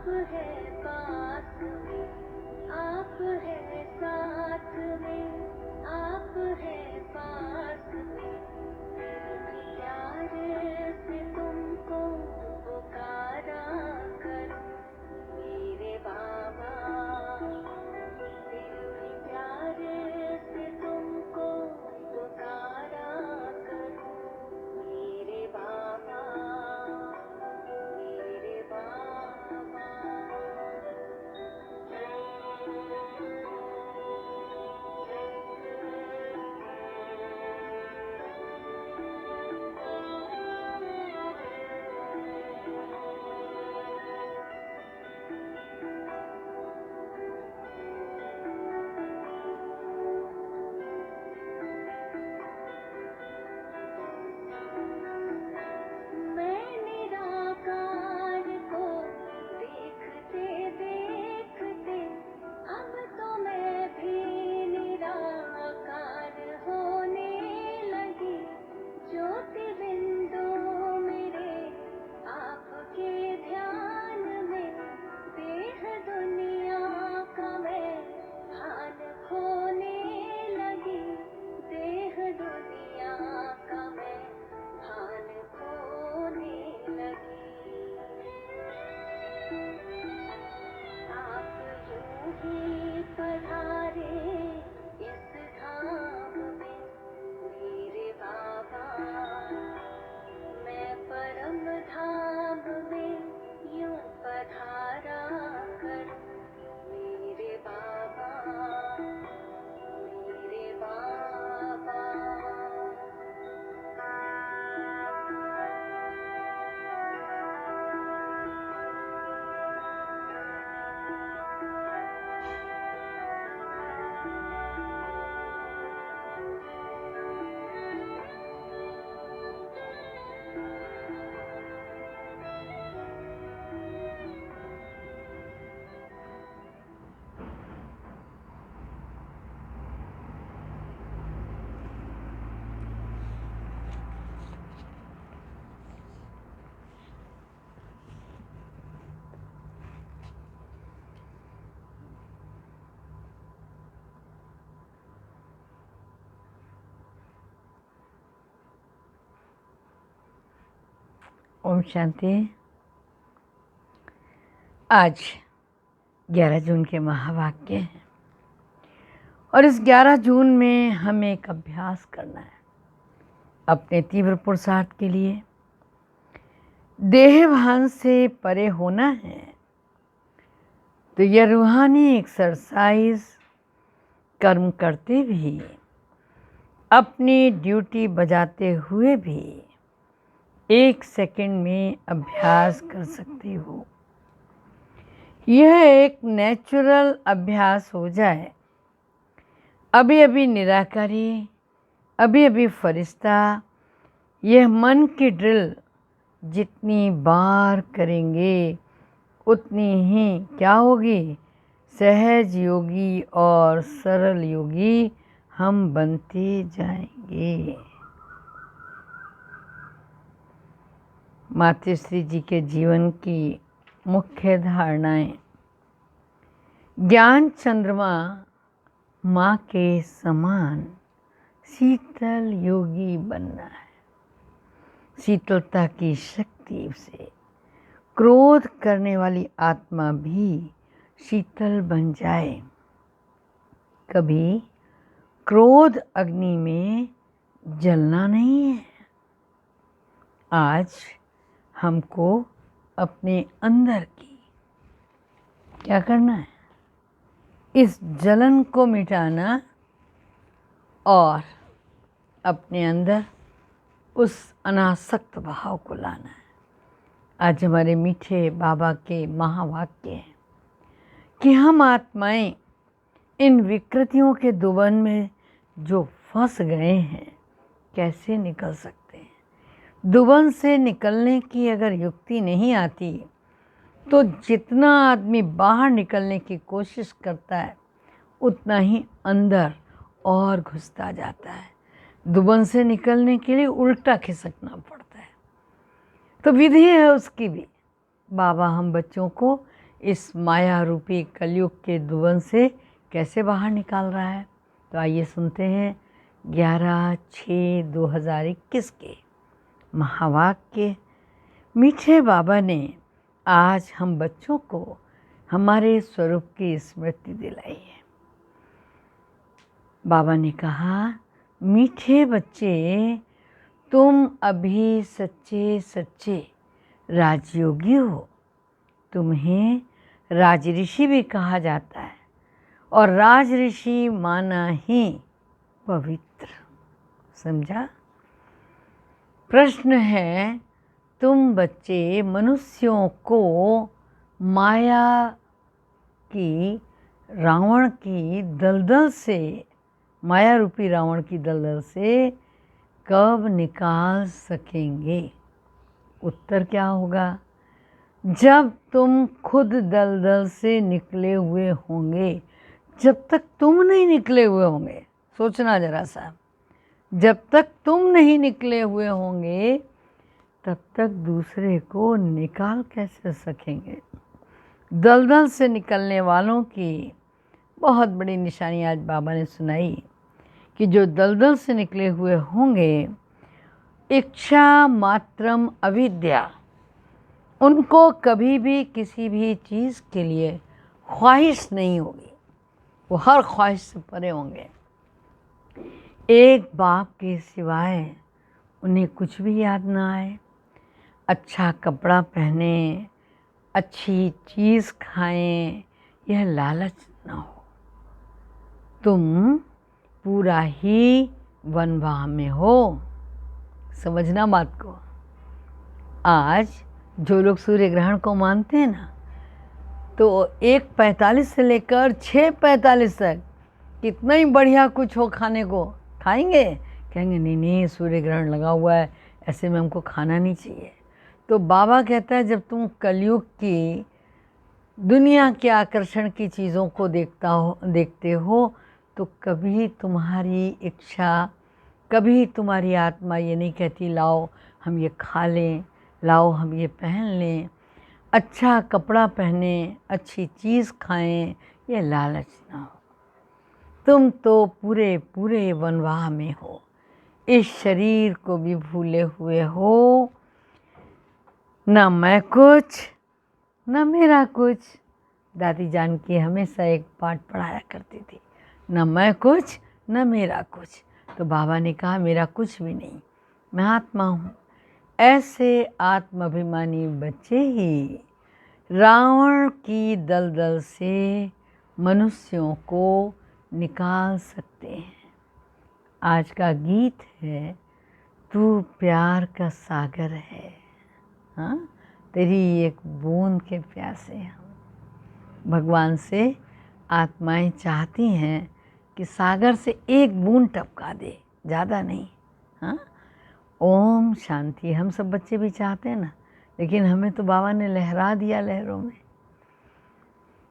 आप है पास में, आप है साथ में, आप है पास में। प्यार से तुमको पुकारा करूं मेरे बाबा, फिर भी प्यार से तुमको पुकारा करूं मेरे बाबा, मेरे बाबा। मैं निराकार को देखते देखते अब तो मैं भी निराकार होने लगी। ज्योति बिंदु मेरे आपके ध्यान में, देह दुनिया का मैं भान खोने लगी। देह दुनिया का मैं भान खोने लगी। आप यूं ही पधारे इस धाम में मेरे बाबा, मैं परम धाम में यूं पधारा करूं मेरे बाबा, मेरे बाबा। ओम शांति। आज 11 जून के महावाक्य हैं और इस 11 जून में हमें एक अभ्यास करना है अपने तीव्र पुरुषार्थ के लिए। देह भान से परे होना है तो यह रूहानी एक्सरसाइज कर्म करते भी, अपनी ड्यूटी बजाते हुए भी 1 सेकंड में अभ्यास कर सकते हो। यह एक नेचुरल अभ्यास हो जाए। अभी अभी निराकारी, अभी अभी फरिश्ता, यह मन की ड्रिल जितनी बार करेंगे उतनी ही क्या होगी, सहज योगी और सरल योगी हम बनते जाएंगे। मातृश्री जी के जीवन की मुख्य धारणाएं। ज्ञान चंद्रमा माँ के समान शीतल योगी बनना है। शीतलता की शक्ति से क्रोध करने वाली आत्मा भी शीतल बन जाए। कभी क्रोध अग्नि में जलना नहीं है। आज हमको अपने अंदर की क्या करना है, इस जलन को मिटाना और अपने अंदर उस अनासक्त भाव को लाना है। आज हमारे मीठे बाबा के महावाक्य हैं कि हम आत्माएं इन विकृतियों के दुबन में जो फंस गए हैं कैसे निकल सकते हैं। दुबन से निकलने की अगर युक्ति नहीं आती तो जितना आदमी बाहर निकलने की कोशिश करता है उतना ही अंदर और घुसता जाता है। दुबन से निकलने के लिए उल्टा खिसकना पड़ता है। तो विधि है उसकी भी। बाबा हम बच्चों को इस माया रूपी कलयुग के दुवन से कैसे बाहर निकाल रहा है। तो आइए सुनते हैं 11/6/2021 के महावाक्य। मीठे बाबा ने आज हम बच्चों को हमारे स्वरूप की स्मृति दिलाई है। बाबा ने कहा, मीठे बच्चे, तुम अभी सच्चे सच्चे राजयोगी हो। तुम्हें राज ऋषि भी कहा जाता है और राज ऋषि माना ही पवित्र। समझा? प्रश्न है, तुम बच्चे मनुष्यों को माया की रावण की दलदल से, माया रूपी रावण की दलदल से कब निकाल सकेंगे? उत्तर क्या होगा? जब तुम खुद दलदल से निकले हुए होंगे। जब तक तुम नहीं निकले हुए होंगे, सोचना जरा सा, जब तक तुम नहीं निकले हुए होंगे तब तक दूसरे को निकाल कैसे सकेंगे? दलदल से निकलने वालों की बहुत बड़ी निशानी आज बाबा ने सुनाई कि जो दलदल से निकले हुए होंगे, इच्छा मात्रम अविद्या, उनको कभी भी किसी भी चीज़ के लिए ख्वाहिश नहीं होगी। वो हर ख्वाहिश से परे होंगे। एक बाप के सिवाय उन्हें कुछ भी याद ना आए। अच्छा कपड़ा पहने, अच्छी चीज़ खाएं, यह लालच ना हो। तुम पूरा ही वनवाह में हो। समझना बात को। आज जो लोग सूर्य ग्रहण को मानते हैं ना, तो 1:45 से लेकर 6:45 तक कितना ही बढ़िया कुछ हो खाने को खाएंगे, कहेंगे नहीं नहीं सूर्य ग्रहण लगा हुआ है, ऐसे में हमको खाना नहीं चाहिए। तो बाबा कहता है, जब तुम कलयुग की दुनिया के आकर्षण की चीज़ों को देखते हो तो कभी तुम्हारी इच्छा, कभी तुम्हारी आत्मा ये नहीं कहती लाओ हम ये खा लें, लाओ हम ये पहन लें, अच्छा कपड़ा पहने, अच्छी चीज़ खाएं, ये लालच ना हो। तुम तो पूरे पूरे वनवाह में हो। इस शरीर को भी भूले हुए हो। ना मैं कुछ, ना मेरा कुछ। दादी जान की हमेशा एक पाठ पढ़ाया करती थी, ना मैं कुछ, ना मेरा कुछ। तो बाबा ने कहा, मेरा कुछ भी नहीं, मैं आत्मा हूँ। ऐसे आत्माभिमानी बच्चे ही रावण की दलदल से मनुष्यों को निकाल सकते हैं। आज का गीत है, तू प्यार का सागर है, हाँ, तेरी एक बूंद के प्यासे हम। भगवान से आत्माएं चाहती हैं कि सागर से एक बूंद टपका दे, ज़्यादा नहीं। हाँ, ओम शांति हम सब बच्चे भी चाहते हैं ना, लेकिन हमें तो बाबा ने लहरा दिया लहरों में।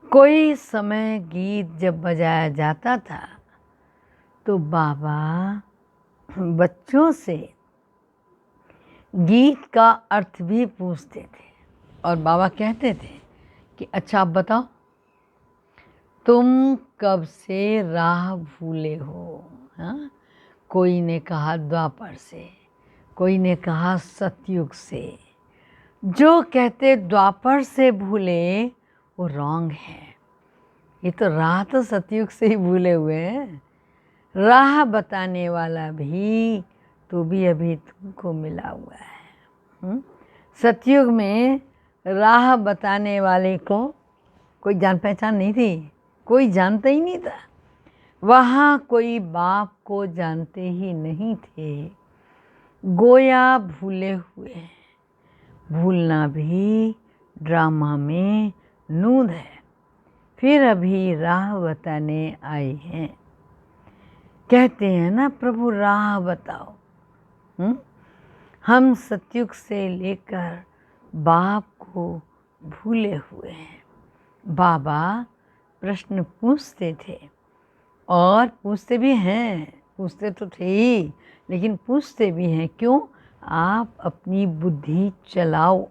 कोई समय गीत जब बजाया जाता था तो बाबा बच्चों से गीत का अर्थ भी पूछते थे और बाबा कहते थे कि अच्छा आप बताओ, तुम कब से राह भूले हो? हाँ, कोई ने कहा द्वापर से, कोई ने कहा सतयुग से। जो कहते द्वापर से भूले वो रॉन्ग है। ये तो राह तो सतयुग से ही भूले हुए हैं। राह बताने वाला भी तो भी अभी तुमको मिला हुआ है। सतयुग में राह बताने वाले को कोई जान पहचान नहीं थी, कोई जानता ही नहीं था। वहाँ कोई बाप को जानते ही नहीं थे। गोया भूले हुए हैं। भूलना भी ड्रामा में नूंद है। फिर अभी राह बताने आए हैं। कहते हैं ना, प्रभु राह बताओ। हम सतयुग से लेकर बाप को भूले हुए हैं। बाबा प्रश्न पूछते थे और पूछते भी हैं, पूछते तो थे ही, लेकिन पूछते भी हैं। क्यों? आप अपनी बुद्धि चलाओ।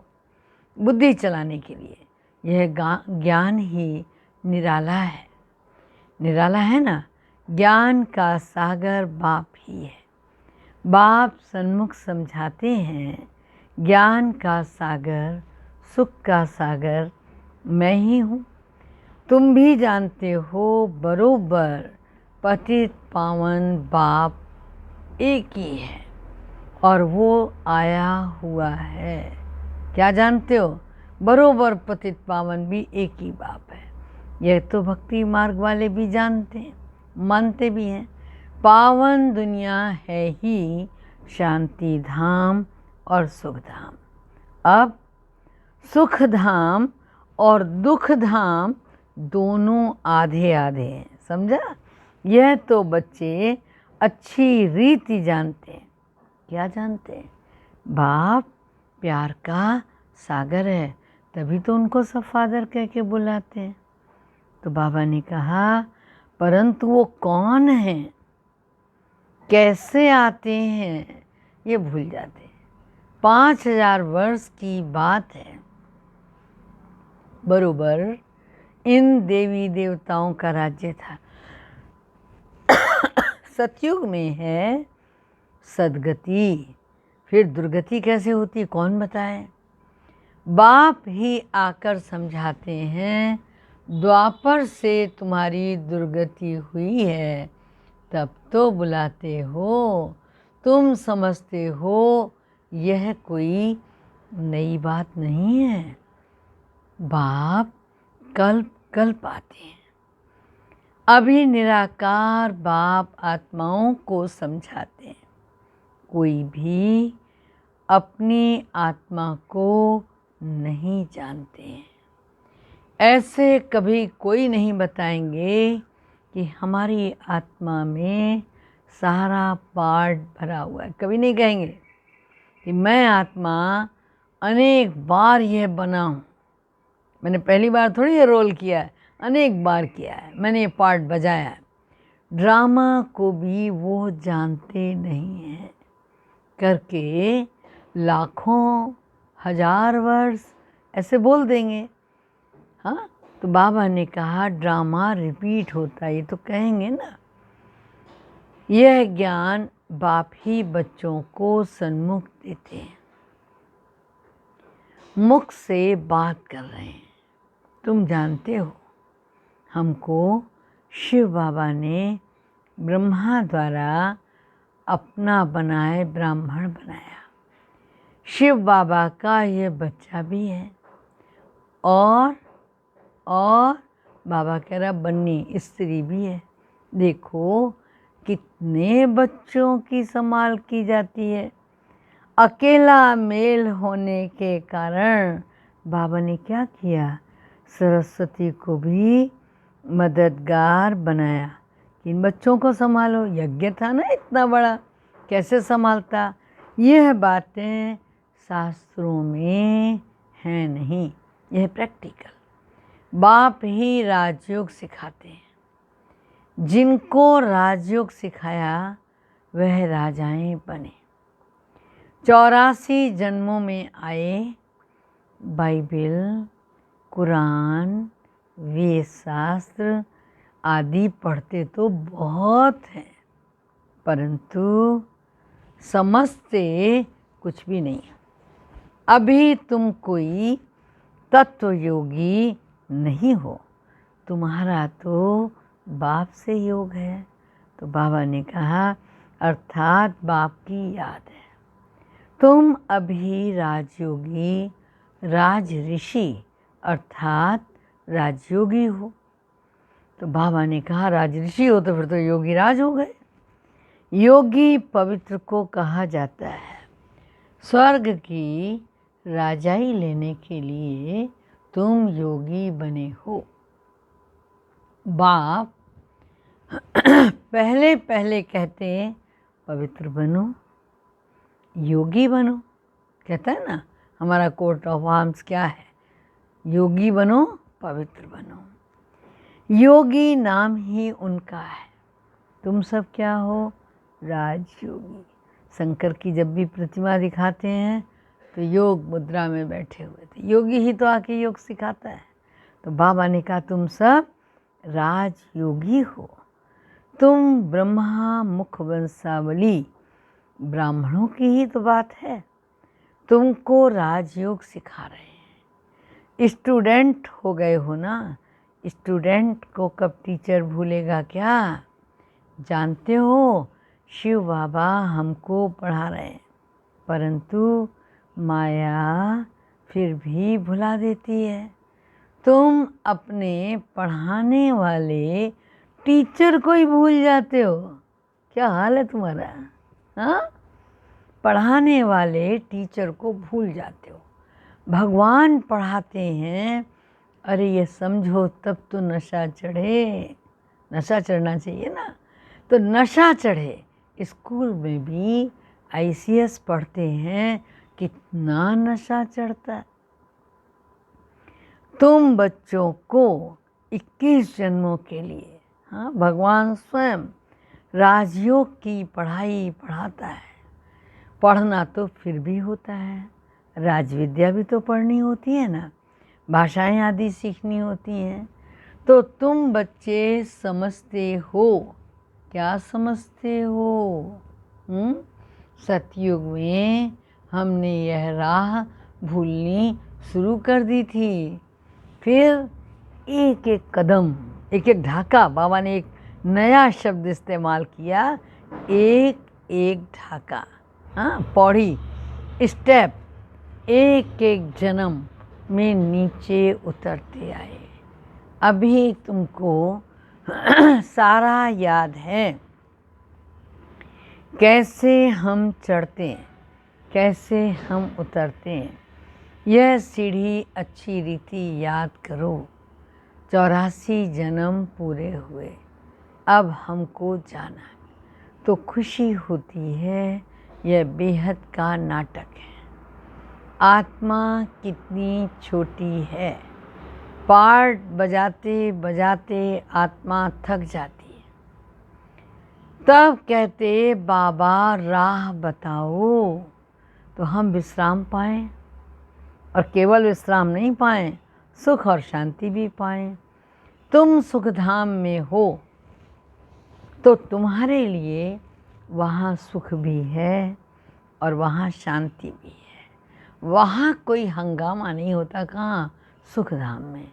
बुद्धि चलाने के लिए यह ज्ञान ही निराला है। निराला है ना। ज्ञान का सागर बाप ही है। बाप सन्मुख समझाते हैं, ज्ञान का सागर, सुख का सागर मैं ही हूँ। तुम भी जानते हो बरोबर, पतित पावन बाप एक ही है और वो आया हुआ है। क्या जानते हो? बरोबर पतित पावन भी एक ही बाप है। यह तो भक्ति मार्ग वाले भी जानते हैं, मानते भी हैं। पावन दुनिया है ही शांति धाम और सुख धाम। अब सुख धाम और दुख धाम दोनों आधे आधे हैं, समझा? यह तो बच्चे अच्छी रीति जानते हैं। क्या जानते हैं? बाप प्यार का सागर है, तभी तो उनको सब फादर कह के बुलाते हैं। तो बाबा ने कहा, परंतु वो कौन हैं, कैसे आते हैं, ये भूल जाते हैं। 5000 वर्ष की बात है। बरोबर इन देवी देवताओं का राज्य था। सतयुग में है सदगति, फिर दुर्गति कैसे होती कौन बताए? बाप ही आकर समझाते हैं, द्वापर से तुम्हारी दुर्गति हुई है, तब तो बुलाते हो। तुम समझते हो यह कोई नई बात नहीं है। बाप कल्प कल्प आते हैं। अभी निराकार बाप आत्माओं को समझाते हैं। कोई भी अपनी आत्मा को नहीं जानते हैं। ऐसे कभी कोई नहीं बताएंगे कि हमारी आत्मा में सारा पार्ट भरा हुआ है। कभी नहीं कहेंगे कि मैं आत्मा अनेक बार यह बना हूँ। मैंने पहली बार थोड़ी ये रोल किया है, अनेक बार किया है, मैंने ये पार्ट बजाया है। ड्रामा को भी वो जानते नहीं हैं। करके लाखों हजार वर्ष ऐसे बोल देंगे। हाँ, तो बाबा ने कहा ड्रामा रिपीट होता है, ये तो कहेंगे ना। यह ज्ञान बाप ही बच्चों को सन्मुख देते हैं, मुख से बात कर रहे हैं। तुम जानते हो, हमको शिव बाबा ने ब्रह्मा द्वारा अपना बनाए ब्राह्मण बनाया। शिव बाबा का ये बच्चा भी है और बाबा कह रहा बन्नी स्त्री भी है। देखो कितने बच्चों की संभाल की जाती है। अकेला मेल होने के कारण बाबा ने क्या किया, सरस्वती को भी मददगार बनाया कि इन बच्चों को संभालो। यज्ञ था ना इतना बड़ा, कैसे संभालता। यह बातें शास्त्रों में हैं नहीं, यह प्रैक्टिकल। बाप ही राजयोग सिखाते हैं। जिनको राजयोग सिखाया वह राजाएं बने। 84 जन्मों में आए। बाइबल, कुरान, वेद शास्त्र आदि पढ़ते तो बहुत हैं, परंतु समझते कुछ भी नहीं। अभी तुम कोई तत्व योगी नहीं हो, तुम्हारा तो बाप से योग है। तो बाबा ने कहा अर्थात बाप की याद है। तुम अभी राजयोगी, राज ऋषि अर्थात राजयोगी हो। तो बाबा ने कहा राज ऋषि हो तो फिर तो योगी राज हो गए। योगी पवित्र को कहा जाता है। स्वर्ग की राजाई लेने के लिए तुम योगी बने हो। बाप पहले पहले कहते पवित्र बनो, योगी बनो। कहता है ना हमारा कोट ऑफ आर्म्स क्या है, योगी बनो, पवित्र बनो। योगी नाम ही उनका है। तुम सब क्या हो, राजयोगी। शंकर की जब भी प्रतिमा दिखाते हैं तो योग मुद्रा में बैठे हुए थे। योगी ही तो आके योग सिखाता है। तो बाबा ने कहा तुम सब राजयोगी हो, तुम ब्रह्मा मुख वंशावली ब्राह्मणों की ही तो बात है, तुमको राजयोग सिखा रहे हैं। स्टूडेंट हो गए हो ना, स्टूडेंट को कब टीचर भूलेगा क्या? जानते हो शिव बाबा हमको पढ़ा रहे हैं, परंतु माया फिर भी भुला देती है। तुम अपने पढ़ाने वाले टीचर को ही भूल जाते हो। क्या हाल है तुम्हारा? हाँ, पढ़ाने वाले टीचर को भूल जाते हो। भगवान पढ़ाते हैं, अरे ये समझो तब तो नशा चढ़े। नशा चढ़ना चाहिए ना, तो नशा चढ़े। स्कूल में भी ICS पढ़ते हैं, कितना नशा चढ़ता है। तुम बच्चों को 21 जन्मों के लिए, हाँ, भगवान स्वयं राजयोग की पढ़ाई पढ़ाता है। पढ़ना तो फिर भी होता है, राजविद्या भी तो पढ़नी होती है ना, भाषाएं आदि सीखनी होती हैं। तो तुम बच्चे समझते हो, क्या समझते हो? सतयुग में हमने यह राह भूलनी शुरू कर दी थी। फिर एक एक कदम, एक एक ढाका, बाबा ने एक नया शब्द इस्तेमाल किया, एक एक ढाका, हाँ, पौड़ी, स्टेप, एक एक जन्म में नीचे उतरते आए। अभी तुमको सारा याद है, कैसे हम चढ़ते हैं, कैसे हम उतरते हैं। यह सीढ़ी अच्छी रीति याद करो। 84 जन्म पूरे हुए, अब हमको जाना है। तो खुशी होती है, यह बेहद का नाटक है। आत्मा कितनी छोटी है, पार्ट बजाते बजाते आत्मा थक जाती है। तब कहते बाबा राह बताओ, तो हम विश्राम पाएं, और केवल विश्राम नहीं पाएं, सुख और शांति भी पाएं। तुम सुखधाम में हो तो तुम्हारे लिए वहाँ सुख भी है और वहाँ शांति भी है। वहाँ कोई हंगामा नहीं होता। कहाँ? सुखधाम में।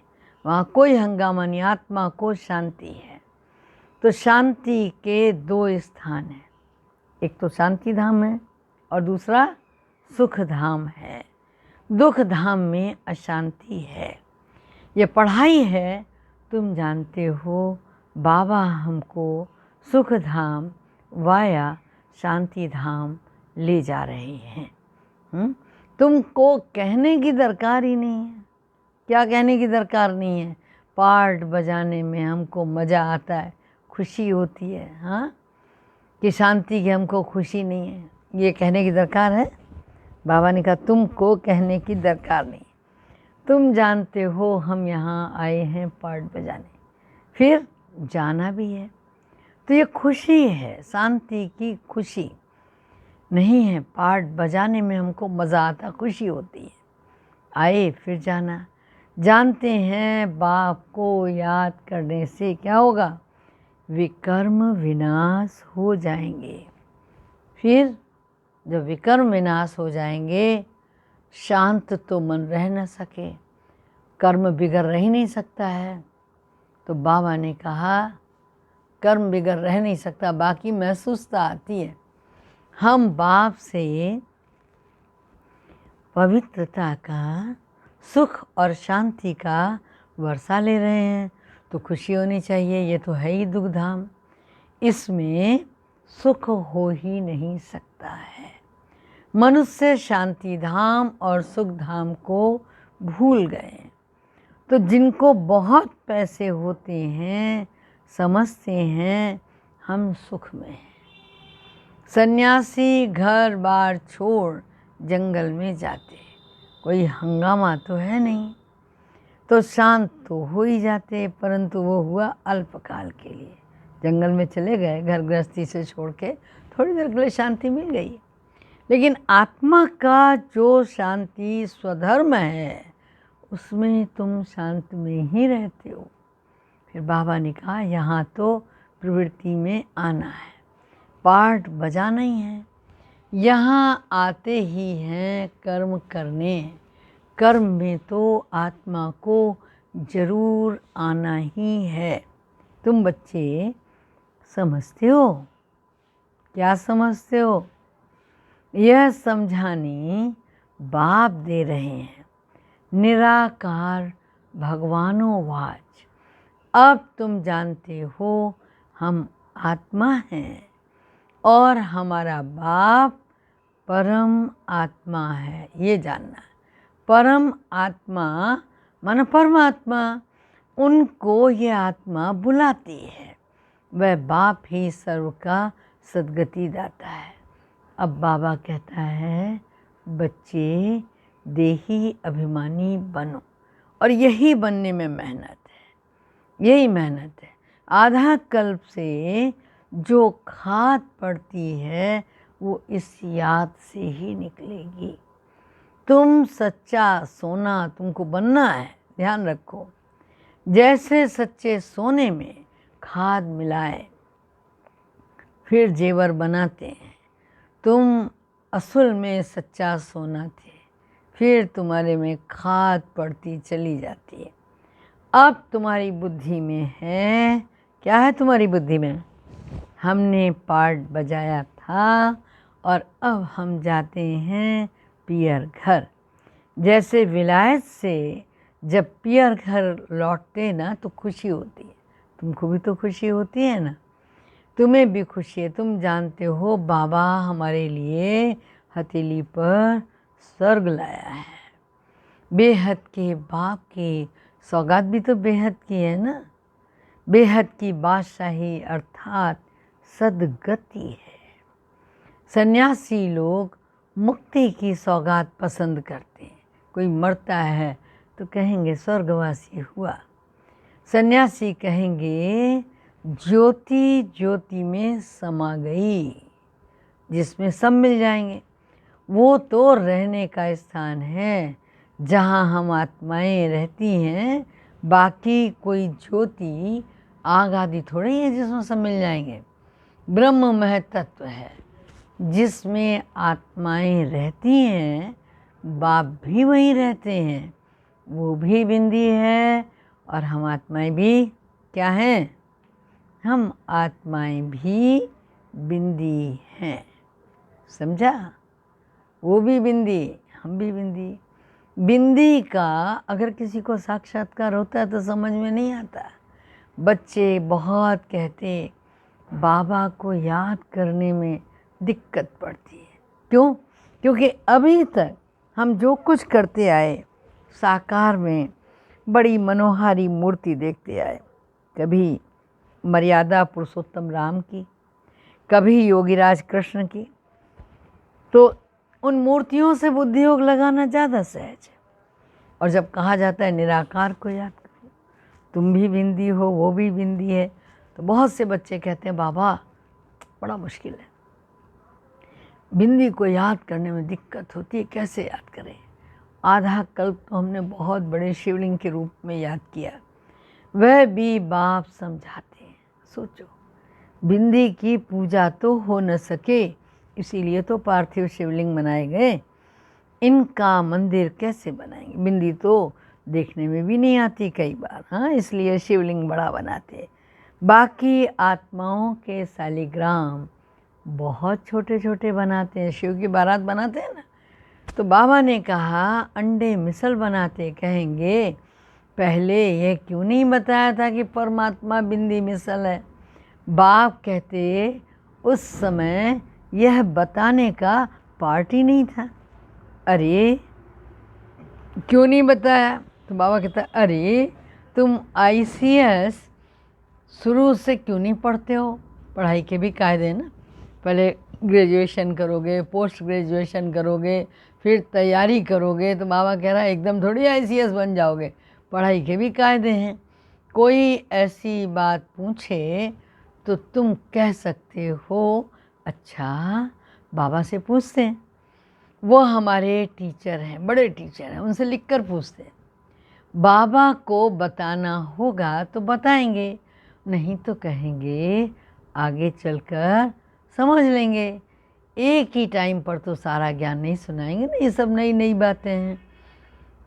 वहाँ कोई हंगामा नहीं, आत्मा को शांति है। तो शांति के 2 स्थान हैं, एक तो शांति धाम है और दूसरा सुख धाम है। दुख धाम में अशांति है। ये पढ़ाई है, तुम जानते हो बाबा हमको सुख धाम वाया शांति धाम ले जा रहे हैं। तुमको कहने की दरकार ही नहीं है। क्या कहने की दरकार नहीं है? पार्ट बजाने में हमको मज़ा आता है, खुशी होती है, हाँ, कि शांति की हमको खुशी नहीं है, ये कहने की दरकार है? बाबा ने कहा तुमको कहने की दरकार नहीं। तुम जानते हो हम यहाँ आए हैं पार्ट बजाने, फिर जाना भी है। तो ये खुशी है, शांति की खुशी नहीं है। पार्ट बजाने में हमको मज़ा आता, खुशी होती है। आए फिर जाना। जानते हैं बाप को याद करने से क्या होगा? विकर्म विनाश हो जाएंगे। फिर जब विकर्म विनाश हो जाएंगे, शांत तो मन रह न सके, कर्म बिगड़ रह ही नहीं सकता है। तो बाबा ने कहा कर्म बिगड़ रह नहीं सकता, बाकी महसूसता आती है। हम बाप से पवित्रता का, सुख और शांति का वर्षा ले रहे हैं, तो खुशी होनी चाहिए। ये तो है ही दुख धाम, इसमें सुख हो ही नहीं सकता है। मनुष्य शांति धाम और सुख धाम को भूल गए। तो जिनको बहुत पैसे होते हैं समझते हैं हम सुख में हैं। सन्यासी घर बार छोड़ जंगल में जाते, कोई हंगामा तो है नहीं, तो शांत तो हो ही जाते, परंतु वो हुआ अल्पकाल के लिए। जंगल में चले गए, घर गृहस्थी से छोड़ के, थोड़ी देर के लिए शांति मिल गई। लेकिन आत्मा का जो शांति स्वधर्म है, उसमें तुम शांत में ही रहते हो। फिर बाबा ने कहा यहाँ तो प्रवृत्ति में आना है, पार्ट बजाना ही है। यहाँ आते ही हैं कर्म करने, कर्म में तो आत्मा को जरूर आना ही है। तुम बच्चे समझते हो? क्या समझते हो? यह समझाने बाप दे रहे हैं। निराकार भगवानोवाच। अब तुम जानते हो हम आत्मा हैं और हमारा बाप परम आत्मा है। ये जानना, परम आत्मा माना परमात्मा, उनको ये आत्मा बुलाती है। वह बाप ही सर्व का सद्गति दाता है। अब बाबा कहता है बच्चे देही अभिमानी बनो, और यही बनने में मेहनत है, यही मेहनत है। आधा कल्प से जो खाद पड़ती है वो इस याद से ही निकलेगी। तुम सच्चा सोना तुमको बनना है, ध्यान रखो। जैसे सच्चे सोने में खाद मिलाए फिर जेवर बनाते हैं, तुम असल में सच्चा सोना थे, फिर तुम्हारे में खाद पड़ती चली जाती है। अब तुम्हारी बुद्धि में है, क्या है तुम्हारी बुद्धि में? हमने पार्ट बजाया था और अब हम जाते हैं पियर घर। जैसे विलायत से जब पियर घर लौटते ना तो खुशी होती है। तुमको भी तो खुशी होती है ना, तुम्हें भी खुशी है। तुम जानते हो बाबा हमारे लिए हथेली पर स्वर्ग लाया है। बेहद के बाप की सौगात भी तो बेहद की है ना। बेहद की बादशाही अर्थात सद्गति है। सन्यासी लोग मुक्ति की सौगात पसंद करते हैं। कोई मरता है तो कहेंगे स्वर्गवासी हुआ। सन्यासी कहेंगे ज्योति ज्योति में समा गई, जिसमें सब मिल जाएंगे। वो तो रहने का स्थान है जहाँ हम आत्माएं रहती हैं। बाकी कोई ज्योति आग आदि थोड़ी है जिसमें सब मिल जाएंगे। ब्रह्म महतत्व है जिसमें आत्माएं रहती हैं, बाप भी वहीं रहते हैं। वो भी बिंदी है और हम आत्माएं भी क्या हैं? हम आत्माएं भी बिंदी हैं। समझा? वो भी बिंदी, हम भी बिंदी। बिंदी का अगर किसी को साक्षात्कार होता है तो समझ में नहीं आता। बच्चे बहुत कहते बाबा को याद करने में दिक्कत पड़ती है। क्यों? क्योंकि अभी तक हम जो कुछ करते आए साकार में बड़ी मनोहारी मूर्ति देखते आए। कभी मर्यादा पुरुषोत्तम राम की, कभी योगीराज कृष्ण की। तो उन मूर्तियों से बुद्धि योग लगाना ज़्यादा सहज है। और जब कहा जाता है निराकार को याद करो, तुम भी बिंदी हो वो भी बिंदी है, तो बहुत से बच्चे कहते हैं बाबा बड़ा मुश्किल है, बिंदी को याद करने में दिक्कत होती है, कैसे याद करें। आधा कल्प तो हमने बहुत बड़े शिवलिंग के रूप में याद किया, वह भी बाप समझाते हैं। सोचो, बिंदी की पूजा तो हो न सके, इसीलिए तो पार्थिव शिवलिंग बनाए गए। इनका मंदिर कैसे बनाएंगे? बिंदी तो देखने में भी नहीं आती कई बार, हाँ, इसलिए शिवलिंग बड़ा बनाते। बाकी आत्माओं के शालिग्राम बहुत छोटे छोटे बनाते हैं। शिव की बारात बनाते हैं ना, तो बाबा ने कहा अंडे मिसल बनाते। कहेंगे पहले ये क्यों नहीं बताया था कि परमात्मा बिंदी मिसल है? बाप कहते उस समय यह बताने का पार्ट ही नहीं था। अरे क्यों नहीं बताया? तो बाबा कहता अरे तुम ICS शुरू से क्यों नहीं पढ़ते हो? पढ़ाई के भी कायदे ना, पहले ग्रेजुएशन करोगे, पोस्ट ग्रेजुएशन करोगे, फिर तैयारी करोगे। तो बाबा कह रहा है एकदम थोड़ी ICS बन जाओगे, पढ़ाई के भी कायदे हैं। कोई ऐसी बात पूछे तो तुम कह सकते हो अच्छा बाबा से पूछते हैं, वो हमारे टीचर हैं, बड़े टीचर हैं, उनसे लिख कर पूछते हैं। बाबा को बताना होगा तो बताएंगे, नहीं तो कहेंगे आगे चलकर समझ लेंगे। एक ही टाइम पर तो सारा ज्ञान नहीं सुनाएंगे ना, ये सब नई नई बातें हैं।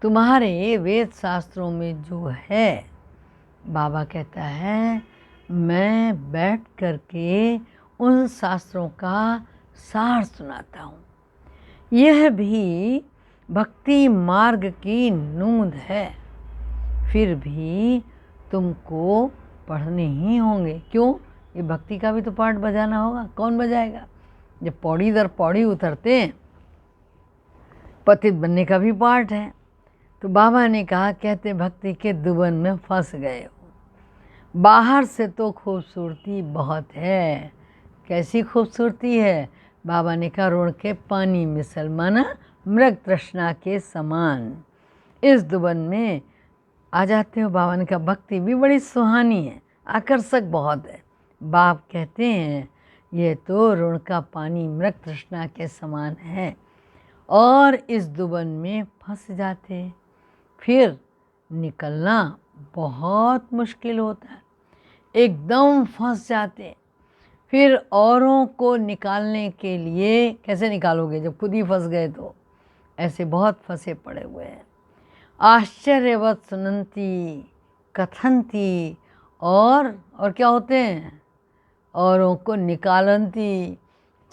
तुम्हारे वेद शास्त्रों में जो है, बाबा कहता है मैं बैठ करके उन शास्त्रों का सार सुनाता हूँ। यह भी भक्ति मार्ग की नूंद है, फिर भी तुमको पढ़ने ही होंगे। क्यों? ये भक्ति का भी तो पार्ट बजाना होगा। कौन बजाएगा? जब पौड़ी दर पौड़ी उतरते हैं, पतित बनने का भी पार्ट है। तो बाबा ने कहा, कहते भक्ति के दुबन में फंस गए हो। बाहर से तो खूबसूरती बहुत है। कैसी खूबसूरती है? बाबा ने कहा रोड़ के पानी मिसल, माना मृग तृष्णा के समान। इस दुबन में आ जाते हो। बाबा ने कहा भक्ति भी बड़ी सुहानी है, आकर्षक बहुत है। बाप कहते हैं ये तो ऋण का पानी मृग तृष्णा के समान है, और इस दुबन में फंस जाते, फिर निकलना बहुत मुश्किल होता है। एकदम फंस जाते, फिर औरों को निकालने के लिए कैसे निकालोगे जब खुद ही फंस गए? तो ऐसे बहुत फंसे पड़े हुए हैं। आश्चर्यवत सुनंती कथनती, और क्या होते हैं? औरों को निकालनती,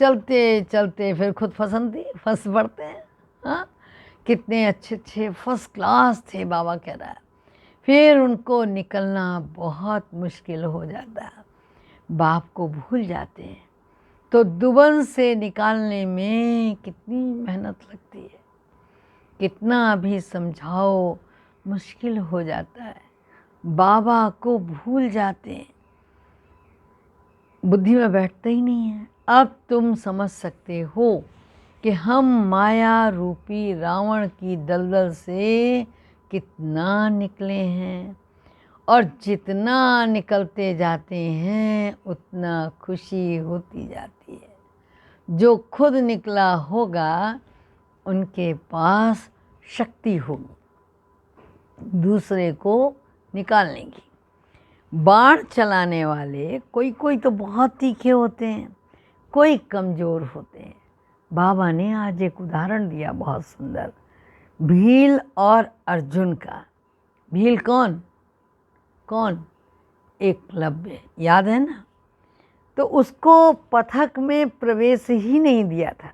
चलते चलते फिर खुद फंस पड़ते हैं। हाँ, कितने अच्छे अच्छे फर्स्ट क्लास थे, बाबा कह रहा है, फिर उनको निकलना बहुत मुश्किल हो जाता है। बाप को भूल जाते हैं। तो दुबन से निकालने में कितनी मेहनत लगती है, कितना भी समझाओ मुश्किल हो जाता है। बाबा को भूल जाते हैं, बुद्धि में बैठता ही नहीं है। अब तुम समझ सकते हो कि हम माया रूपी रावण की दलदल से कितना निकले हैं, और जितना निकलते जाते हैं उतना खुशी होती जाती है। जो खुद निकला होगा उनके पास शक्ति होगी दूसरे को निकालने की। बाण चलाने वाले कोई तो बहुत तीखे होते हैं, कोई कमज़ोर होते हैं। बाबा ने आज एक उदाहरण दिया बहुत सुंदर, भील और अर्जुन का। भील कौन? एकलव्य, याद है ना? तो उसको पथक में प्रवेश ही नहीं दिया था।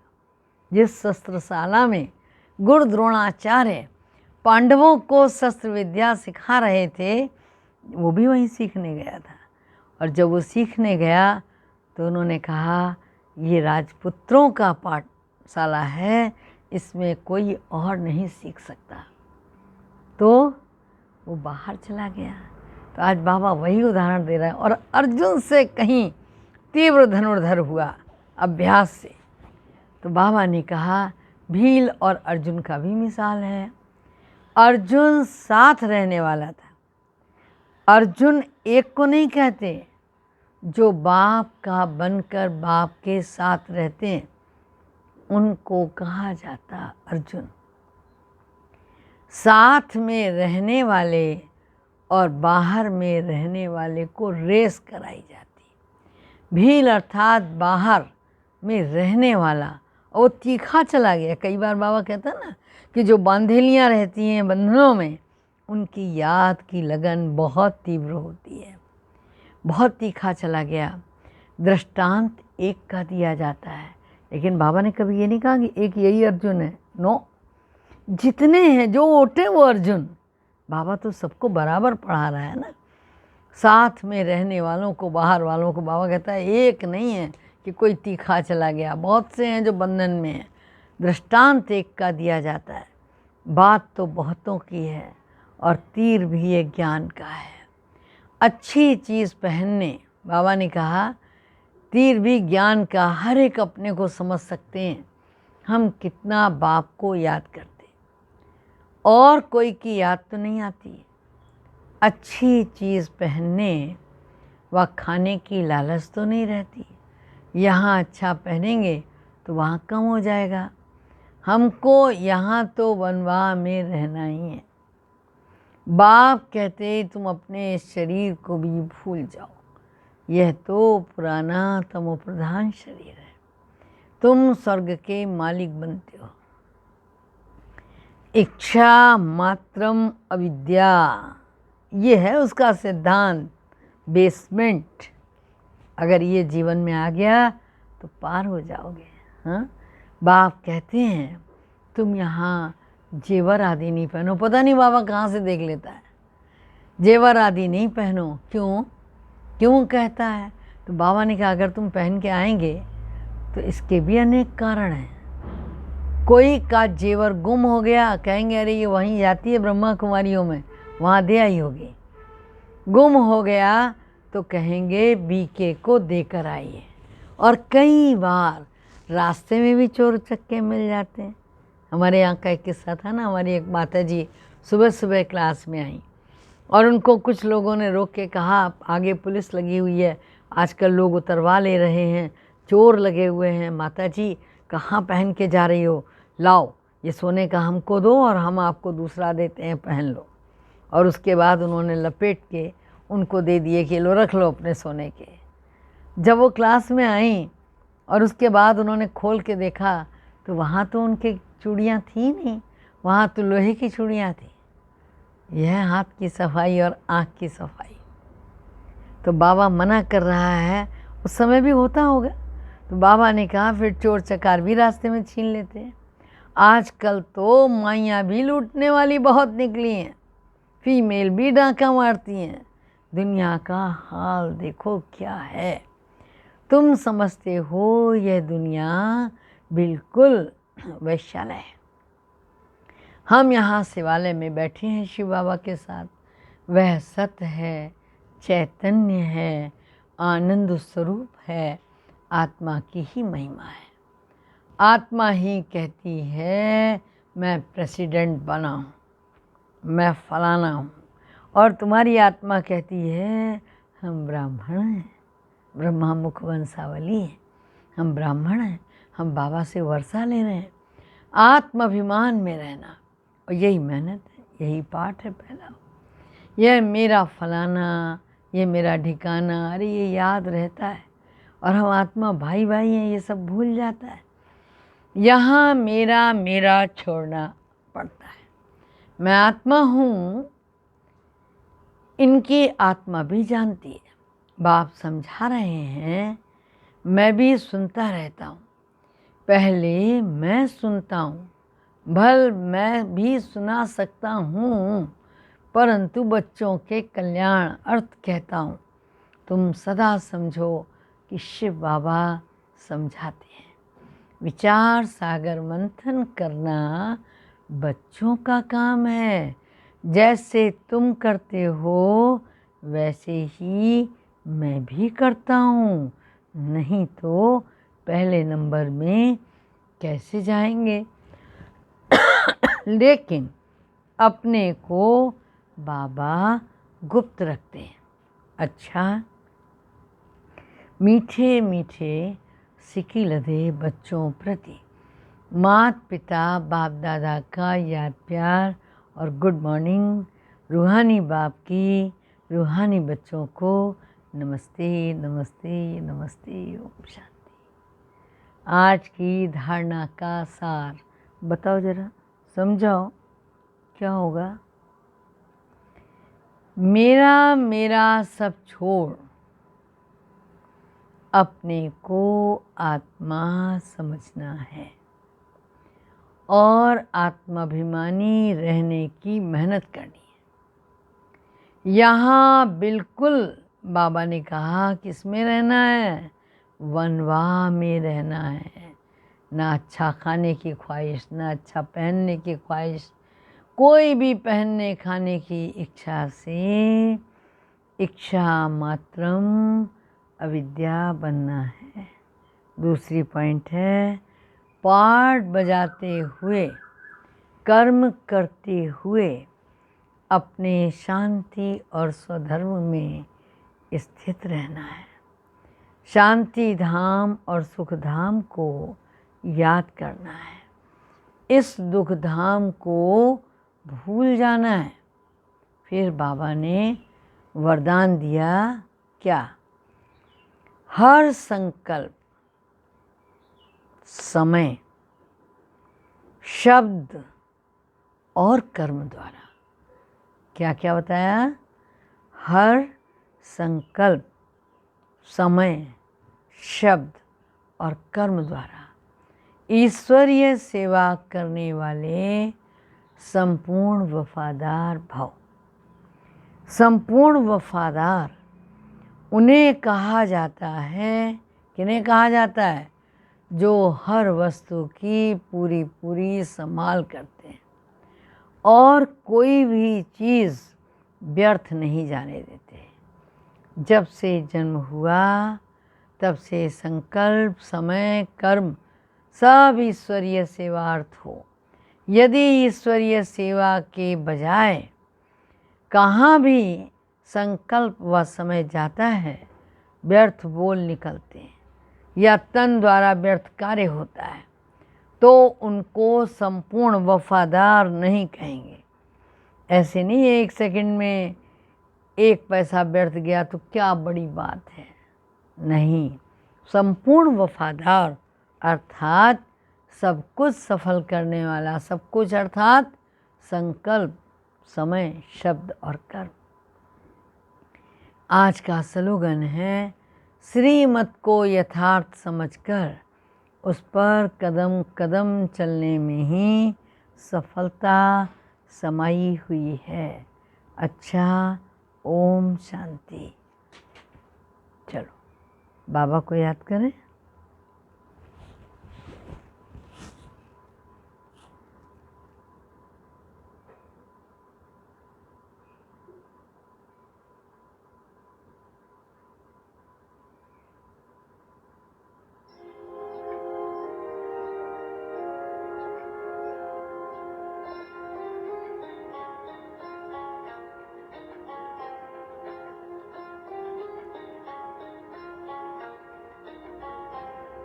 जिस शस्त्रशाला में गुरु द्रोणाचार्य पांडवों को शस्त्र विद्या सिखा रहे थे, वो भी वहीं सीखने गया था। और जब वो सीखने गया तो उन्होंने कहा ये राजपुत्रों का पाठशाला है, इसमें कोई और नहीं सीख सकता। तो वो बाहर चला गया। तो आज बाबा वही उदाहरण दे रहे हैं, और अर्जुन से कहीं तीव्र धनुर्धर हुआ अभ्यास से। तो बाबा ने कहा भील और अर्जुन का भी मिसाल है। अर्जुन साथ रहने वाला था। अर्जुन एक को नहीं कहते, जो बाप का बनकर बाप के साथ रहते हैं उनको कहा जाता अर्जुन। साथ में रहने वाले और बाहर में रहने वाले को रेस कराई जाती। भील अर्थात बाहर में रहने वाला, और वो तीखा चला गया। कई बार बाबा कहता ना कि जो बांधेलियाँ रहती हैं बंधनों में, उनकी याद की लगन बहुत तीव्र होती है। बहुत तीखा चला गया। दृष्टांत एक का दिया जाता है, लेकिन बाबा ने कभी ये नहीं कहा कि एक यही अर्जुन है। नो, जितने हैं जो ओटे वो अर्जुन। बाबा तो सबको बराबर पढ़ा रहा है ना। साथ में रहने वालों को, बाहर वालों को बाबा कहता है एक नहीं है कि कोई तीखा चला गया, बहुत से हैं जो बंधन में हैं। दृष्टांत एक का दिया जाता है, बात तो बहुतों की है, और तीर भी एक ज्ञान का है। अच्छी चीज़ पहनने, बाबा ने कहा तीर भी ज्ञान का, हर एक अपने को समझ सकते हैं। हम कितना बाप को याद करते, और कोई की याद तो नहीं आती। अच्छी चीज़ पहनने व खाने की लालच तो नहीं रहती। यहाँ अच्छा पहनेंगे तो वहाँ कम हो जाएगा। हमको यहाँ तो वनवाह में रहना ही है। बाप कहते तुम अपने शरीर को भी भूल जाओ, यह तो पुराना तमोप्रधान शरीर है, तुम स्वर्ग के मालिक बनते हो। इच्छा मात्रम अविद्या, ये है उसका सिद्धांत, बेसमेंट। अगर ये जीवन में आ गया तो पार हो जाओगे। हाँ, बाप कहते हैं तुम यहाँ जेवर आदि नहीं पहनो। पता नहीं बाबा कहाँ से देख लेता है, जेवर आदि नहीं पहनो। क्यों क्यों कहता है? तो बाबा ने कहा अगर तुम पहन के आएंगे तो इसके भी अनेक कारण हैं। कोई का जेवर गुम हो गया, कहेंगे अरे ये वहीं जाती है ब्रह्मा कुमारियों में, वहाँ दे आई होगी। गुम हो गया तो कहेंगे बीके को देकर आइए। और कई बार रास्ते में भी चोर चक्के मिल जाते हैं। हमारे यहाँ का एक किस्सा था ना, हमारी एक माता जी सुबह सुबह क्लास में आई और उनको कुछ लोगों ने रोक के कहा आगे पुलिस लगी हुई है, आजकल लोग उतरवा ले रहे हैं, चोर लगे हुए हैं, माता जी कहाँ पहन के जा रही हो, लाओ ये सोने का हमको दो और हम आपको दूसरा देते हैं, पहन लो। और उसके बाद उन्होंने लपेट के उनको दे दिए कि लो रख लो अपने सोने के। जब वो क्लास में आई और उसके बाद उन्होंने खोल के देखा तो वहाँ तो उनके चूड़ियाँ थी नहीं, वहाँ तो लोहे की चूड़ियाँ थी। यह हाथ की सफाई और आँख की सफाई। तो बाबा मना कर रहा है, उस समय भी होता होगा। तो बाबा ने कहा फिर चोर चकार भी रास्ते में छीन लेते हैं। आजकल तो माइयाँ भी लूटने वाली बहुत निकली हैं, फीमेल भी डाका मारती हैं। दुनिया का हाल देखो क्या है। तुम समझते हो यह दुनिया बिल्कुल वैश्यालय है। हम यहाँ शिवालय में बैठे हैं शिव बाबा के साथ। वह सत्य है, चैतन्य है, आनंद स्वरूप है, आत्मा की ही महिमा है। आत्मा ही कहती है मैं प्रेसिडेंट बना हूँ, मैं फलाना हूँ, और तुम्हारी आत्मा कहती है हम ब्राह्मण हैं, ब्रह्मा मुख वंशावली है, हम ब्राह्मण हैं, हम बाबा से वर्षा ले रहे हैं। आत्माभिमान में रहना, और यही मेहनत है, यही पाठ है पहला। यह मेरा फलाना, ये मेरा ठिकाना, अरे ये याद रहता है और हम आत्मा भाई भाई हैं, ये सब भूल जाता है। यहाँ मेरा मेरा छोड़ना पड़ता है। मैं आत्मा हूँ, इनकी आत्मा भी जानती है। बाप समझा रहे हैं, मैं भी सुनता रहता हूँ। पहले मैं सुनता हूँ, भल मैं भी सुना सकता हूँ, परंतु बच्चों के कल्याण अर्थ कहता हूँ। तुम सदा समझो कि शिव बाबा समझाते हैं। विचार सागर मंथन करना बच्चों का काम है। जैसे तुम करते हो वैसे ही मैं भी करता हूँ, नहीं तो पहले नंबर में कैसे जाएंगे। लेकिन अपने को बाबा गुप्त रखते हैं। अच्छा, मीठे मीठे सिकी लदे बच्चों प्रति माता पिता बाप दादा का याद प्यार और गुड मॉर्निंग। रूहानी बाप की रूहानी बच्चों को नमस्ते नमस्ते नमस्ते, ओम शांति। आज की धारणा का सार बताओ जरा, समझाओ क्या होगा। मेरा मेरा सब छोड़ अपने को आत्मा समझना है और आत्माभिमानी रहने की मेहनत करनी है। यहाँ बिल्कुल बाबा ने कहा किसमें रहना है, वनवाह में रहना है। ना अच्छा खाने की ख्वाहिश, ना अच्छा पहनने की ख्वाहिश, कोई भी पहनने खाने की इच्छा से इच्छा मात्रम अविद्या बनना है। दूसरी पॉइंट है, पाठ बजाते हुए कर्म करते हुए अपने शांति और स्वधर्म में स्थित रहना है। शांति धाम और सुख धाम को याद करना है। इस दुख धाम को भूल जाना है। फिर बाबा ने वरदान दिया, क्या? हर संकल्प, समय, शब्द और कर्म द्वारा। क्या क्या बताया? हर संकल्प, समय, शब्द और कर्म द्वारा ईश्वरीय सेवा करने वाले संपूर्ण वफादार भव। संपूर्ण वफादार उन्हें कहा जाता है, किन्हें कहा जाता है? जो हर वस्तु की पूरी पूरी संभाल करते हैं और कोई भी चीज़ व्यर्थ नहीं जाने देते। जब से जन्म हुआ तब से संकल्प, समय, कर्म सब ईश्वरीय सेवार्थ हो। यदि ईश्वरीय सेवा के बजाय कहाँ भी संकल्प व समय जाता है, व्यर्थ बोल निकलते हैं या तन द्वारा व्यर्थ कार्य होता है, तो उनको संपूर्ण वफादार नहीं कहेंगे। ऐसे नहीं, एक सेकंड में एक पैसा व्यर्थ गया तो क्या बड़ी बात है, नहीं। संपूर्ण वफादार अर्थात सब कुछ सफल करने वाला, सब कुछ अर्थात संकल्प, समय, शब्द और कर्म। आज का स्लोगन है, श्रीमत को यथार्थ समझकर उस पर कदम कदम चलने में ही सफलता समाई हुई है। अच्छा, ओम शांति। चलो बाबा को याद करें।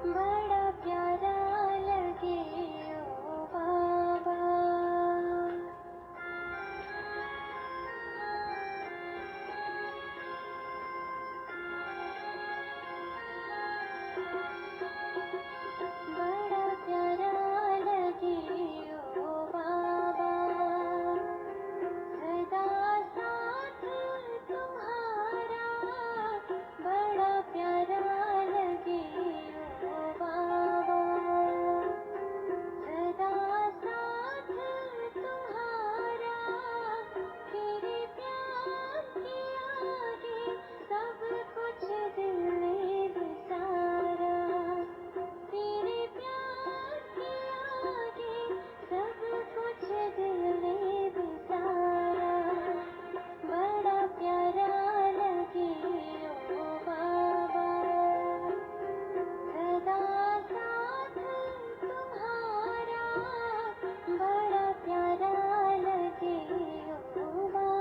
बड़ा प्यारा लगे ओ बाबा, बड़ा प्यारा लगे ओ बाबा, सदा साथ तुम्हारा, बड़ा प्यारा लगे ओ बाबा, सदा साथ तुम्हारा, तेरे प्यार के आगे सब कुछ दिल में बिसारा, तेरे प्यार के आगे सब कुछ दिल में बिसारा, बड़ा प्यारा लगे ओ बाबा, सदा साथ तुम्हारा, बड़ा प्यारा लगे ओ बाबा।